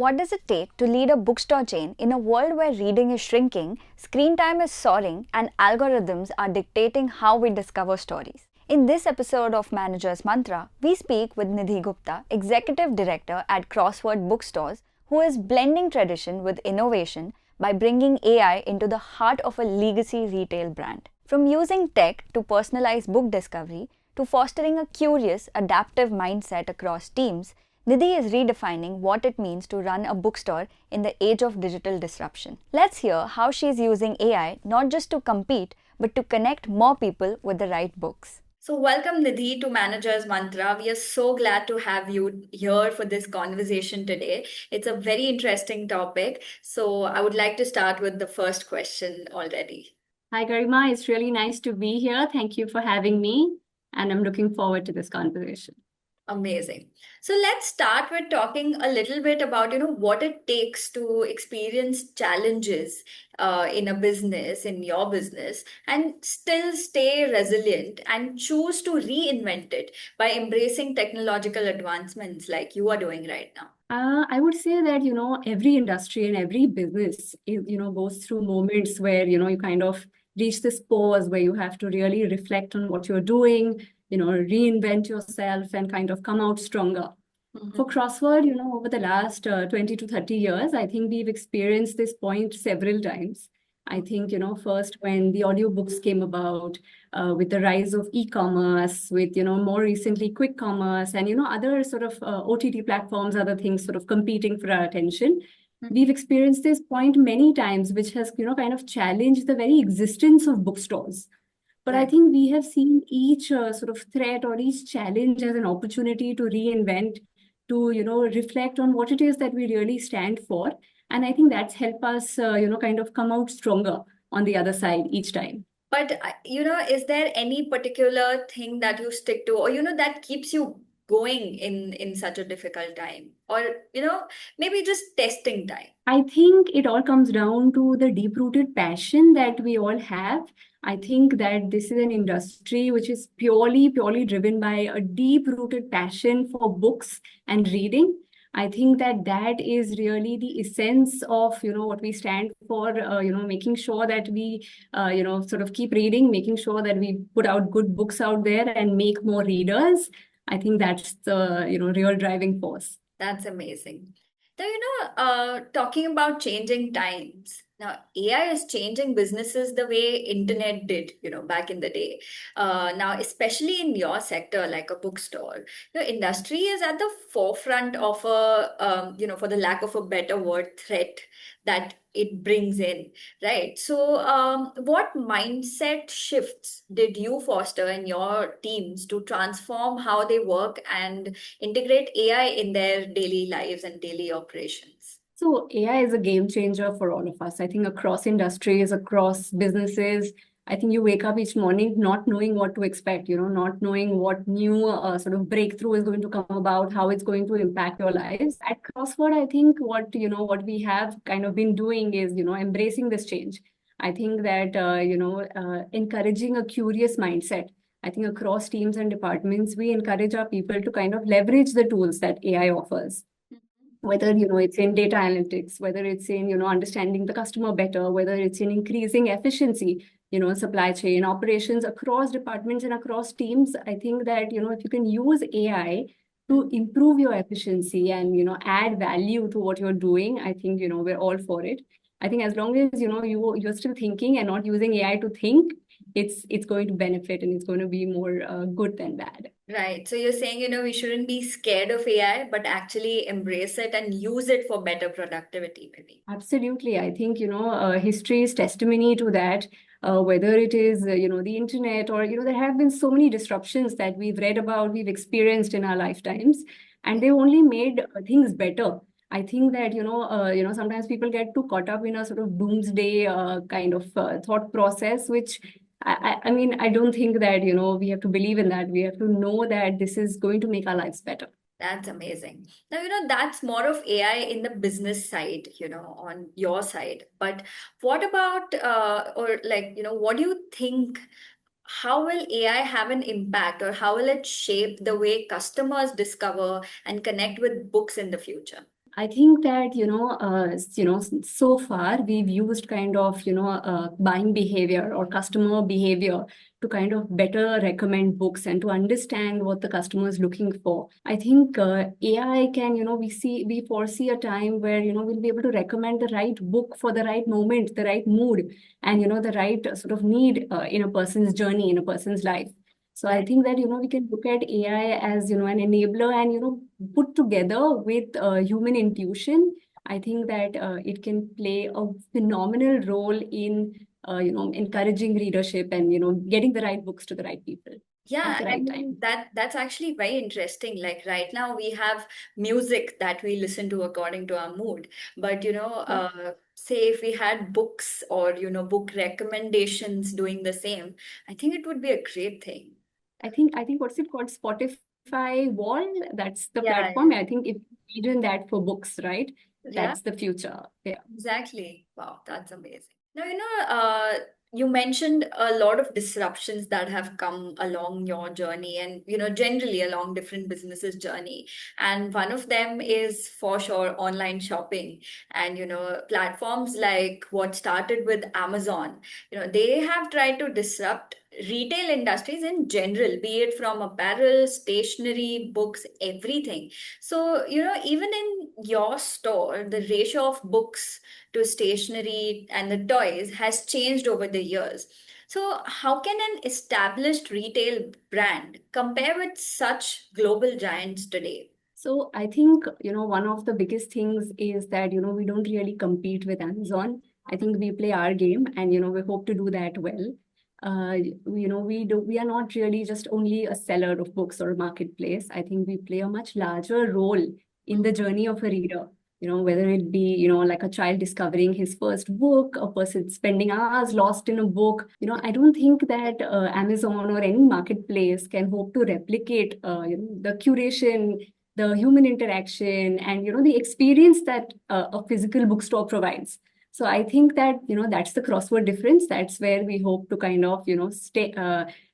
What does it take to lead a bookstore chain in a world where reading is shrinking, screen time is soaring, and algorithms are dictating how we discover stories? In this episode of Manager's Mantra, we speak with Nidhi Gupta, Executive Director at Crossword Bookstores, who is blending tradition with innovation by bringing AI into the heart of a legacy retail brand. From using tech to personalize book discovery to fostering a curious, adaptive mindset across teams, Nidhi is redefining what it means to run a bookstore in the age of digital disruption. Let's hear how she's using AI not just to compete, but to connect more people with the right books. So, welcome Nidhi to Manager's Mantra. We are so glad to have you here for this conversation today. It's a very interesting topic. So, I would like to start with the first question already. Hi, Garima. It's really nice to be here. Thank you for having me. And I'm looking forward to this conversation. Amazing. So let's start with talking a little bit about, what it takes to experience challenges in a business, in your business, and still stay resilient and choose to reinvent it by embracing technological advancements like you are doing right now. I would say that, every industry and every business, goes through moments where, you kind of reach this pause where you have to really reflect on what you're doing, reinvent yourself and kind of come out stronger. For Crossword, over the last 20 to 30 years, I think we've experienced this point several times. I think, first when the audiobooks came about, with the rise of e-commerce, with, more recently quick commerce and, other sort of OTT platforms, other things sort of competing for our attention. We've experienced this point many times, which has, kind of challenged the very existence of bookstores. But I think we have seen each sort of threat or each challenge as an opportunity to reinvent, to, reflect on what it is that we really stand for. And I think that's helped us, kind of come out stronger on the other side each time. But, is there any particular thing that you stick to or, that keeps you going in such a difficult time? Or, maybe just testing time? I think it all comes down to the deep-rooted passion that we all have. I think that this is an industry which is purely driven by a deep-rooted passion for books and reading. I think that is really the essence of, what we stand for, making sure that we, sort of keep reading, making sure that we put out good books out there and make more readers. I think that's the, real driving force. That's amazing. Now, talking about changing times. Now, AI is changing businesses the way internet did, back in the day. Now, especially in your sector, like a bookstore, the industry is at the forefront of for the lack of a better word, threat that it brings in, right? So, what mindset shifts did you foster in your teams to transform how they work and integrate AI in their daily lives and daily operations? So AI is a game changer for all of us. I think across industries, across businesses, I think you wake up each morning not knowing what to expect, not knowing what new sort of breakthrough is going to come about, how it's going to impact your lives. At Crossword, I think what we have kind of been doing is, embracing this change. I think that, encouraging a curious mindset. I think across teams and departments, we encourage our people to kind of leverage the tools that AI offers, whether it's in data analytics, whether it's in understanding the customer better, whether it's in increasing efficiency, supply chain operations across departments and across teams. I think that if you can use AI to improve your efficiency and add value to what you're doing, I think we're all for it. I think as long as you're still thinking and not using AI to think, it's going to benefit and it's going to be more good than bad. Right. So you're saying, we shouldn't be scared of AI, but actually embrace it and use it for better productivity, maybe. Absolutely. I think, history is testimony to that. Whether it is, the internet or, there have been so many disruptions that we've read about, we've experienced in our lifetimes, and they only made things better. I think that, sometimes people get too caught up in a sort of doomsday kind of thought process, which I mean, I don't think that, we have to believe in that. We have to know that this is going to make our lives better. That's amazing. Now, that's more of AI in the business side, on your side. But what about, or like, what do you think? How will AI have an impact or how will it shape the way customers discover and connect with books in the future? I think that, so far we've used kind of, buying behavior or customer behavior to kind of better recommend books and to understand what the customer is looking for. I think AI can, we foresee a time where, we'll be able to recommend the right book for the right moment, the right mood, and, the right sort of need in a person's journey, in a person's life. So I Right. think that, we can look at AI as, an enabler and, put together with human intuition. I think that it can play a phenomenal role in, encouraging readership and, getting the right books to the right people at Yeah, the I right mean time. that's actually very interesting. Like right now we have music that we listen to according to our mood. But Yeah. say if we had books or book recommendations doing the same, I think it would be a great thing. I think what's it called? Spotify Wall. That's the Yeah, platform. I think if even that for books, right? yeah. That's the future. Yeah. Exactly. Wow, that's amazing. Now, you mentioned a lot of disruptions that have come along your journey and, generally along different businesses' journey. And one of them is for sure online shopping. And, platforms like what started with Amazon, they have tried to disrupt retail industries in general, be it from apparel, stationery, books, everything. So, even in your store, the ratio of books to stationery and the toys has changed over the years. So, how can an established retail brand compare with such global giants today? So I think, one of the biggest things is that, we don't really compete with Amazon. I think we play our game and, we hope to do that well. We are not really just only a seller of books or a marketplace. I think we play a much larger role in the journey of a reader. Whether it be, like a child discovering his first book, a person spending hours lost in a book. I don't think that Amazon or any marketplace can hope to replicate, the curation, the human interaction, and the experience that a physical bookstore provides. So I think that that's the crossword difference. That's where we hope to kind of stay,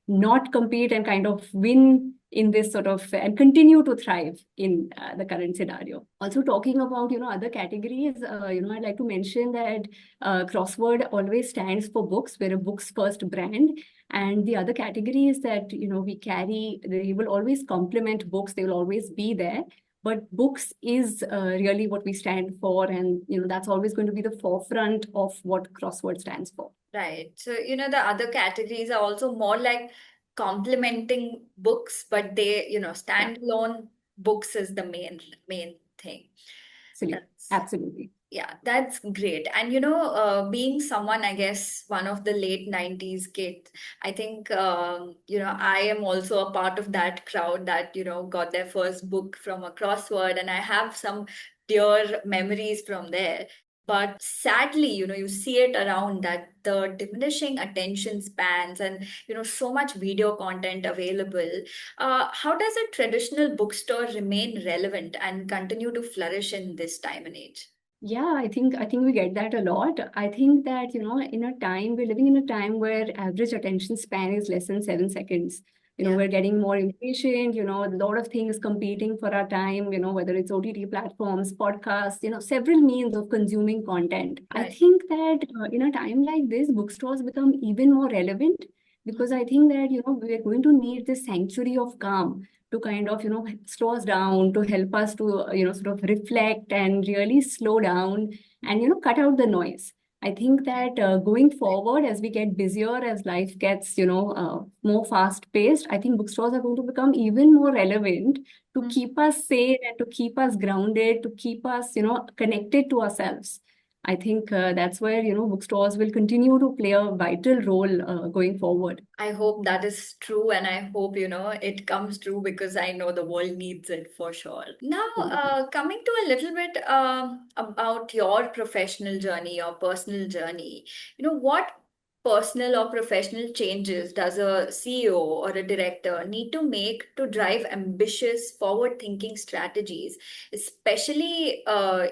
not compete and kind of win in this sort of and continue to thrive in the current scenario. Also talking about other categories, I'd like to mention that Crossword always stands for books. We're a books first brand, and the other category is that, we carry, they will always complement books, they will always be there. But books is really what we stand for. And, that's always going to be the forefront of what Crossword stands for. Right. So, the other categories are also more like complementing books, but they, Yeah, standalone books is the main thing. absolutely. That's Absolutely. Yeah, that's great. And being someone, I guess, one of the late 90s kids, I think, I am also a part of that crowd that, got their first book from a crossword, and I have some dear memories from there. But sadly, you see it around that the diminishing attention spans and, so much video content available. How does a traditional bookstore remain relevant and continue to flourish in this time and age? Yeah, I think we get that a lot. I think that, in a time, we're living in a time where average attention span is less than 7 seconds. Yeah. We're getting more impatient, a lot of things competing for our time, whether it's OTT platforms, podcasts, several means of consuming content. I Right. think that in a time like this, bookstores become even more relevant because I think that, we're going to need this sanctuary of calm to kind of slow us down, to help us to sort of reflect and really slow down and cut out the noise. I think that going forward, as we get busier, as life gets more fast paced, I think bookstores are going to become even more relevant to Mm. keep us sane and to keep us grounded, to keep us connected to ourselves. I think that's where bookstores will continue to play a vital role going forward. I hope that is true, and I hope, it comes true because I know the world needs it for sure. Now, coming to a little bit about your professional journey, your personal journey, what personal or professional changes does a CEO or a director need to make to drive ambitious, forward-thinking strategies, especially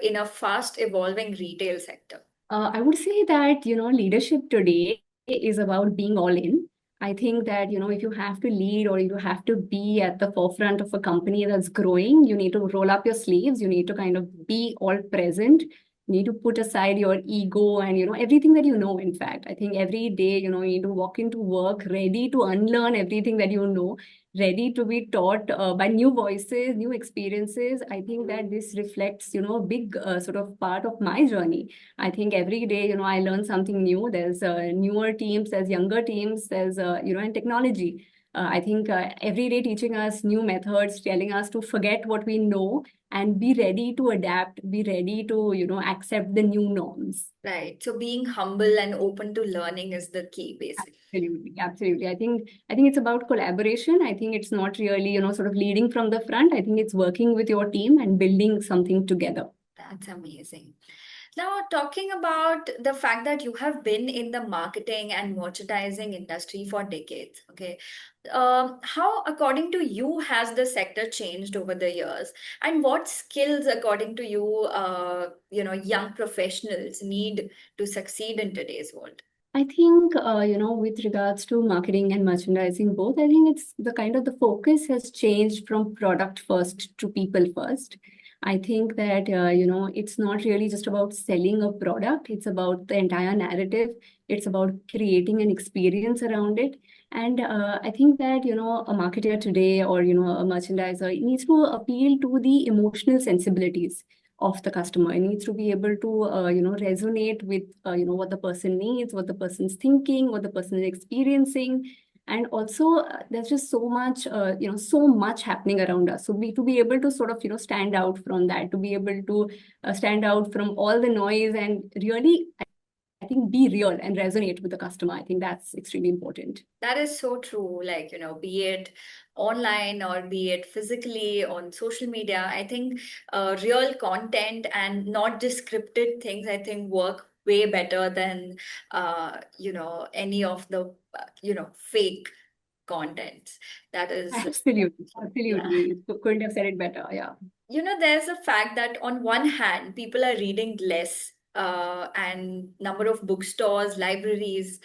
in a fast evolving retail sector? I would say that, leadership today is about being all in. I think that, if you have to lead or you have to be at the forefront of a company that's growing, you need to roll up your sleeves. You need to kind of be all present. You need to put aside your ego and, everything that you know, in fact. I think every day, you need to walk into work ready to unlearn everything that you know, ready to be taught by new voices, new experiences. I think that this reflects, a big sort of part of my journey. I think every day, I learn something new. There's newer teams, there's younger teams, there's, and technology. I think every day teaching us new methods, telling us to forget what we know and be ready to adapt, be ready to, accept the new norms. Right. So being humble and open to learning is the key, basically. Absolutely, absolutely. I think it's about collaboration. I think it's not really, sort of leading from the front. I think it's working with your team and building something together. That's amazing. Now, talking about the fact that you have been in the marketing and merchandising industry for decades, okay, how, according to you, has the sector changed over the years, and what skills, according to you, young professionals need to succeed in today's world? I think, with regards to marketing and merchandising both, I think it's the kind of the focus has changed from product first to people first. I think that, it's not really just about selling a product. It's about the entire narrative. It's about creating an experience around it. And I think that, a marketer today or, a merchandiser needs to appeal to the emotional sensibilities of the customer. It needs to be able to, resonate with, what the person needs, what the person's thinking, what the person is experiencing. And also, there's just so much, so much happening around us. So to be able to sort of, stand out from that, to be able to stand out from all the noise and really, I think, be real and resonate with the customer. I think that's extremely important. That is so true. Like, be it online or be it physically on social media, I think real content and not just scripted things, I think work way better than, any of the, fake contents. That is, Absolutely, yeah. absolutely. Couldn't have said it better. Yeah. There's a fact that on one hand, people are reading less, and number of bookstores, libraries,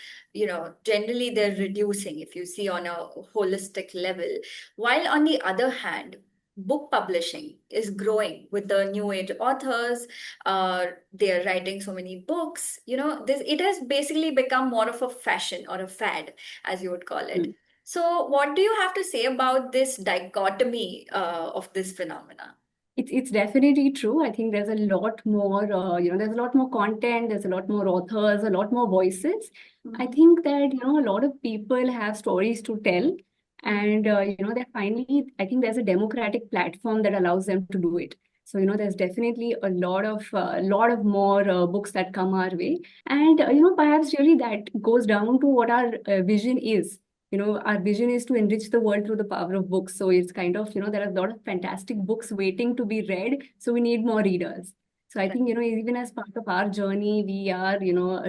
generally they're reducing if you see on a holistic level. While on the other hand, book publishing is growing with the new age authors. They're writing so many books. This it has basically become more of a fashion or a fad, as you would call it. Mm. So, what do you have to say about this dichotomy of this phenomena? It's definitely true. I think there's a lot more, there's a lot more content, there's a lot more authors, a lot more voices. I Mhm. think that, a lot of people have stories to tell. And, they're finally, I think there's a democratic platform that allows them to do it. So, there's definitely a lot of more books that come our way. And, perhaps really that goes down to what our vision is. Our vision is to enrich the world through the power of books. So it's kind of, there are a lot of fantastic books waiting to be read. So we need more readers. So I think, even as part of our journey, we are,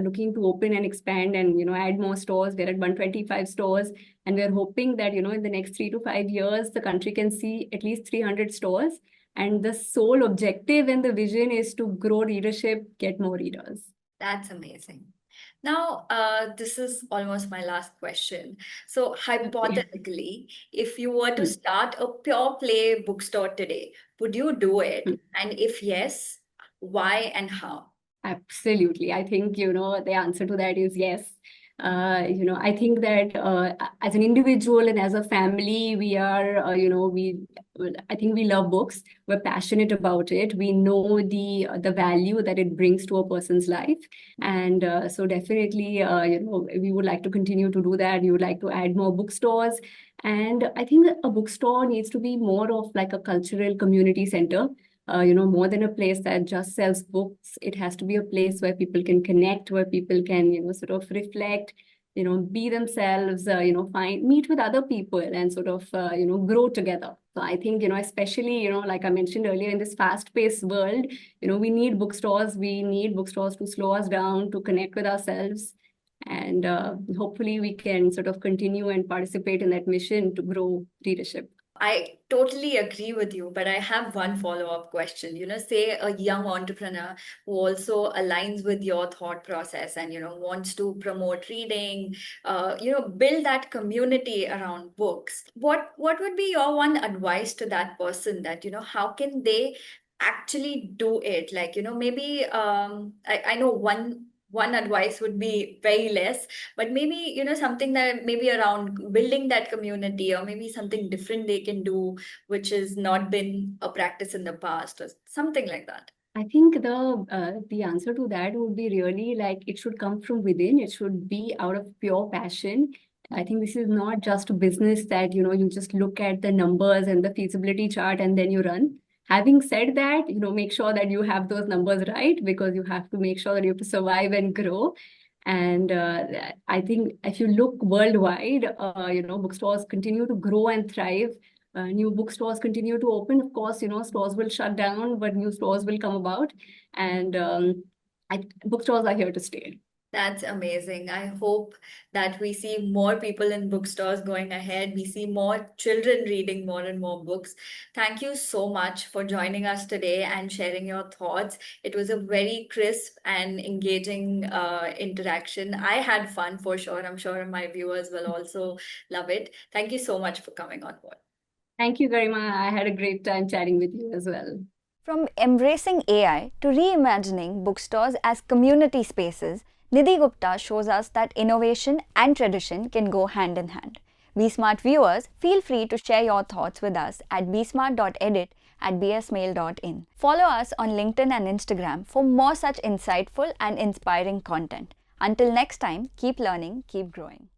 looking to open and expand and, add more stores. We're at 125 stores. And we're hoping that, in the next 3 to 5 years, the country can see at least 300 stores. And the sole objective and the vision is to grow readership, get more readers. That's amazing. Now, this is almost my last question. So, Okay. hypothetically, if you were to start a pure play bookstore today, would you do it? And if yes, why and how? Absolutely. I think, the answer to that is yes. I think that as an individual and as a family, we are, well, I think we love books. We're passionate about it. We know the value that it brings to a person's life. And so definitely, we would like to continue to do that. We would like to add more bookstores. And I think that a bookstore needs to be more of like a cultural community center, more than a place that just sells books. It has to be a place where people can connect, where people can, sort of reflect, be themselves, meet with other people and sort of, grow together. So I think, especially, like I mentioned earlier, in this fast-paced world, we need bookstores. We need bookstores to slow us down, to connect with ourselves. And hopefully we can sort of continue and participate in that mission to grow readership. I totally agree with you, but I have one follow-up question. Say a young entrepreneur who also aligns with your thought process and, wants to promote reading, build that community around books. What would be your one advice to that person that, how can they actually do it? Like, maybe I know one advice would be very less, but maybe something that maybe around building that community, or maybe something different they can do which has not been a practice in the past, or something like that. I think the answer to that would be really like it should come from within. It should be out of pure passion. I think this is not just a business that you just look at the numbers and the feasibility chart and then you run. Having said that, make sure that you have those numbers right, because you have to make sure that you have to survive and grow. And I think if you look worldwide, bookstores continue to grow and thrive. New bookstores continue to open. Of course, stores will shut down, but new stores will come about. And bookstores are here to stay. That's amazing. I hope that we see more people in bookstores going ahead. We see more children reading more and more books. Thank you so much for joining us today and sharing your thoughts. It was a very crisp and engaging interaction. I had fun for sure. I'm sure my viewers will also love it. Thank you so much for coming on board. Thank you very much. I had a great time chatting with you as well. From embracing AI to reimagining bookstores as community spaces, Nidhi Gupta shows us that innovation and tradition can go hand in hand. bsmart viewers, feel free to share your thoughts with us at bsmart.edit at bsmail.in. Follow us on LinkedIn and Instagram for more such insightful and inspiring content. Until next time, keep learning, keep growing.